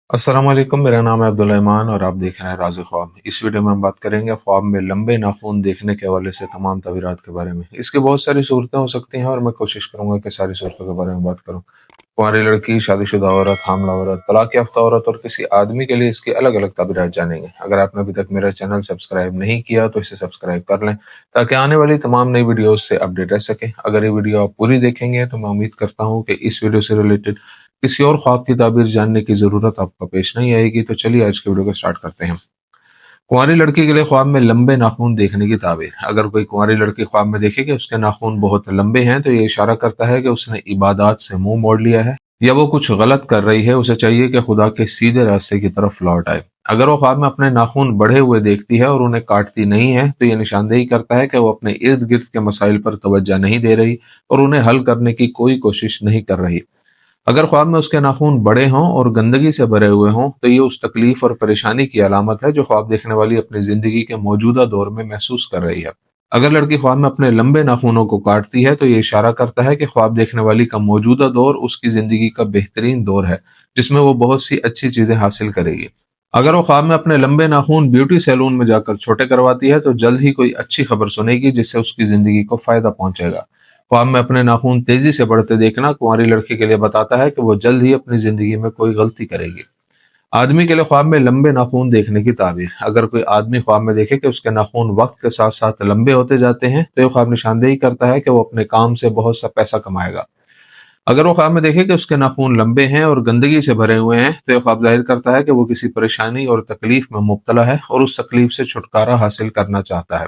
अस्सलाम वालेकुम। मेरा नाम है अब्दुल रहमान और आप देख रहे हैं राज़ ख्वाब। इस वीडियो में हम बात करेंगे ख्वाब में लंबे नाखून देखने के हवाले से तमाम तबीरात के बारे में। इसकी बहुत सारी सूरतें हो सकती हैं और मैं कोशिश करूंगा कि सारी सूरतों के बारे में बात करूं। कुंवारी लड़की, शादीशुदा औरत, हामला औरत, तलाक याफ्ता औरत और किसी आदमी के लिए इसकी अलग अलग तबीरात जानेंगे। अगर आपने अभी तक मेरा चैनल सब्सक्राइब नहीं किया तो इसे सब्सक्राइब कर लें ताकि आने वाली तमाम नई वीडियोस से अपडेट रह सके। अगर ये वीडियो आप पूरी देखेंगे तो मैं उम्मीद करता हूँ कि इस वीडियो से रिलेटेड किसी और ख्वाब की ताबीर जानने की जरूरत आपको पेश नहीं आएगी। तो चलिए आज के वीडियो को स्टार्ट करते हैं। कुंवारी लड़की के लिए ख्वाब में लंबे नाखून देखने की ताबीर। अगर कोई कुंवारी लड़की ख्वाब में देखे कि उसके नाखून बहुत लंबे हैं तो ये इशारा करता है कि उसने इबादत से मुंह मोड़ लिया है या वो कुछ गलत कर रही है। उसे चाहिए कि खुदा के सीधे रास्ते की तरफ लौट आए। अगर वो ख्वाब में अपने नाखून बढ़े हुए देखती है और उन्हें काटती नहीं है तो ये निशानदेही करता है कि वो अपने इर्द गिर्द के मसाइल पर तवज्जो नहीं दे रही और उन्हें हल करने की कोई कोशिश नहीं कर रही। अगर ख्वाब में उसके नाखून बड़े हों और गंदगी से भरे हुए हों तो ये उस तकलीफ और परेशानी की अलामत है जो ख्वाब देखने वाली अपनी जिंदगी के मौजूदा दौर में महसूस कर रही है। अगर लड़की ख्वाब में अपने लंबे नाखूनों को काटती है तो ये इशारा करता है कि ख्वाब देखने वाली का मौजूदा दौर उसकी जिंदगी का बेहतरीन दौर है जिसमें वो बहुत सी अच्छी चीजें हासिल करेगी। अगर वो ख्वाब में अपने लंबे नाखून ब्यूटी सैलून में जाकर छोटे करवाती है तो जल्द ही कोई अच्छी खबर सुनेगी जिससे उसकी जिंदगी को फायदा पहुंचेगा। ख्वाब में अपने नाखून तेजी से बढ़ते देखना कुंवारी लड़की के लिए बताता है कि वो जल्द ही अपनी जिंदगी में कोई गलती करेगी। आदमी के लिए ख्वाब में लंबे नाखून देखने की ताबीर। अगर कोई आदमी ख्वाब में देखे कि उसके नाखून वक्त के साथ साथ लंबे होते जाते हैं तो ये ख्वाब निशानदेही करता है कि वो अपने काम से बहुत सा पैसा कमाएगा। अगर वो ख्वाब में देखे कि उसके नाखून लंबे हैं और गंदगी से भरे हुए हैं तो ये ख्वाब जाहिर करता है कि वो किसी परेशानी और तकलीफ में मुब्तला है और उस तकलीफ से छुटकारा हासिल करना चाहता है।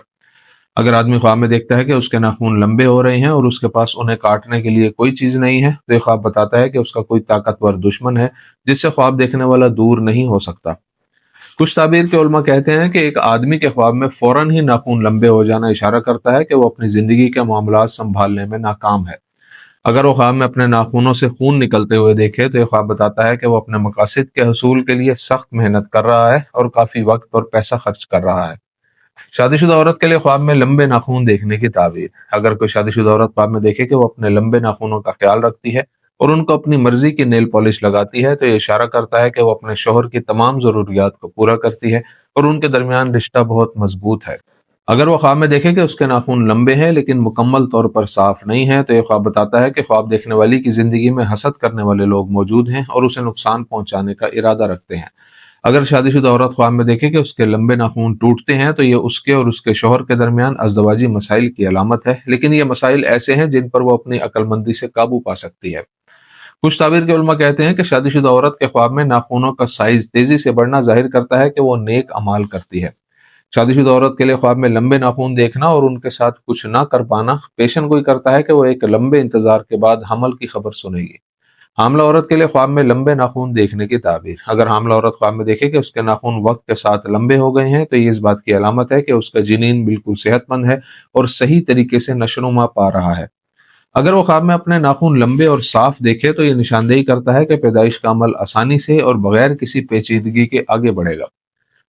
अगर आदमी ख्वाब में देखता है कि उसके नाखून लंबे हो रहे हैं और उसके पास उन्हें काटने के लिए कोई चीज नहीं है तो ये ख्वाब बताता है कि उसका कोई ताकतवर दुश्मन है जिससे ख्वाब देखने वाला दूर नहीं हो सकता। कुछ ताबीर के उलमा कहते हैं कि एक आदमी के ख्वाब में फौरन ही नाखून लंबे हो जाना इशारा करता है कि वो अपनी जिंदगी के मामलात संभालने में नाकाम है। अगर वो ख्वाब में अपने नाखूनों से खून निकलते हुए देखे तो ये ख्वाब बताता है कि वो अपने मकासद के हसूल के लिए सख्त मेहनत कर रहा है और काफी वक्त और पैसा खर्च कर रहा है। शादीशुदा औरत के लिए ख्वाब में लंबे नाखून देखने की ताबीर। अगर कोई शादीशुदा औरत ख्वाब में देखे कि वो अपने लंबे नाखूनों का ख्याल रखती है और उनको अपनी मर्जी की नेल पॉलिश लगाती है तो ये इशारा करता है कि वो अपने शोहर की तमाम जरूरियात को पूरा करती है और उनके दरमियान रिश्ता बहुत मजबूत है। अगर वो ख्वाब में देखे कि उसके नाखून लंबे हैं लेकिन मुकम्मल तौर पर साफ नहीं है तो ये ख्वाब बताता है कि ख्वाब देखने वाली की जिंदगी में हसद करने वाले लोग मौजूद हैं और उसे नुकसान पहुंचाने का इरादा रखते हैं। अगर शादीशुदा औरत ख्वाब में देखे कि उसके लंबे नाखून टूटते हैं तो ये उसके और उसके शोहर के दरमियान अज़दवाजी मसाइल की अलामत है, लेकिन ये मसाइल ऐसे हैं जिन पर वो अपनी अक्लमंदी से काबू पा सकती है। कुछ ताबीर के उलमा कहते हैं कि शादीशुदा औरत के ख्वाब में नाखूनों का साइज तेजी से बढ़ना जाहिर करता है कि वो नेक अमाल करती है। शादीशुदा औरत के लिए ख्वाब में लंबे नाखून देखना और उनके साथ कुछ ना कर पाना पेशन गोई करता है कि वो एक लंबे इंतजार के बाद हमल की खबर सुनेगी। हामला औरत के लिए ख्वाब में लंबे नाखून देखने की ताबीर। अगर हामला औरत ख्वाब में देखे कि उसके नाखून वक्त के साथ लंबे हो गए हैं तो ये इस बात की अलामत है कि उसका जिनीन बिल्कुल सेहतमंद है और सही तरीके से नशोनुमा पा रहा है। अगर वो ख्वाब में अपने नाखून लंबे और साफ देखे तो ये निशानदेही करता है कि पैदाइश का अमल आसानी से और बगैर किसी पेचीदगी के आगे बढ़ेगा।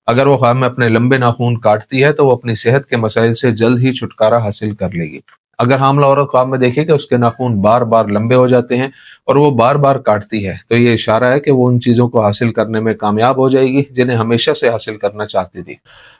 अगर वो ख्वाब में अपने लंबे नाखून काटती है तो वो अपनी सेहत के मसाइल से जल्द ही छुटकारा हासिल कर लेगी। अगर हामला औरत ख्वाब में देखे कि उसके नाखून बार बार लंबे हो जाते हैं और वो बार बार काटती है तो ये इशारा है कि वो उन चीजों को हासिल करने में कामयाब हो जाएगी जिन्हें हमेशा से हासिल करना चाहती थी।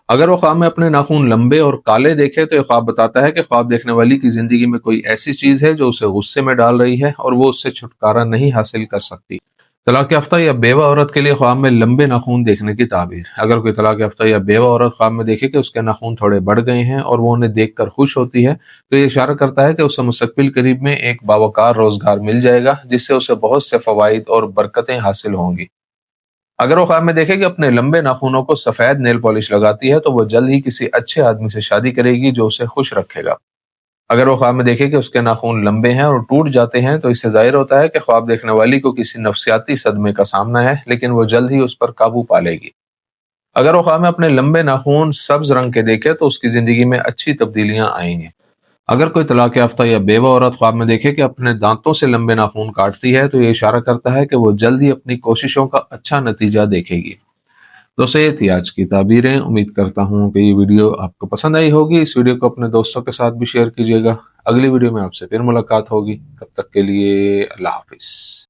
अगर वो ख्वाब में अपने नाखून लंबे और काले देखे तो ये ख्वाब बताता है कि ख्वाब देखने वाली की जिंदगी में कोई ऐसी चीज है जो उसे गुस्से में डाल रही है और वो उससे छुटकारा नहीं हासिल कर सकती। तलाक याफ्ता या बेवा औरत के लिए ख्वाब में लंबे नाखून देखने की ताबीर। अगर कोई तलाक याफ्ता या बेवा औरत ख्वाब में देखे कि उसके नाखून थोड़े बढ़ गए हैं और वो उन्हें देखकर खुश होती है तो ये इशारा करता है कि उसे मुस्तकबिल करीब में एक बावकार रोजगार मिल जाएगा जिससे उसे बहुत से फवाइद और बरकतें हासिल होंगी। अगर वो ख्वाब में देखे कि अपने लंबे नाखूनों को सफेद नेल पॉलिश लगाती है तो वो जल्द ही किसी अच्छे आदमी से शादी करेगी जो उसे खुश रखेगा। अगर वो ख्वाब में देखे कि उसके नाखून लंबे हैं और टूट जाते हैं तो इससे जाहिर होता है कि ख्वाब देखने वाली को किसी नफ्सियाती सदमे का सामना है, लेकिन वो जल्द ही उस पर काबू पा लेगी। अगर वो ख्वाब में अपने लंबे नाखून सब्ज रंग के देखे तो उसकी जिंदगी में अच्छी तब्दीलियां आएंगी। अगर कोई तलाक याफ्ता या बेवा औरत ख्वाब में देखे कि अपने दांतों से लंबे नाखून काटती है तो ये इशारा करता है कि वो जल्द ही अपनी कोशिशों का अच्छा नतीजा देखेगी। दोस्तों ये थी आज की ताबीरें। उम्मीद करता हूँ कि ये वीडियो आपको पसंद आई होगी। इस वीडियो को अपने दोस्तों के साथ भी शेयर कीजिएगा। अगली वीडियो में आपसे फिर मुलाकात होगी। तब तक के लिए अल्लाह हाफिज।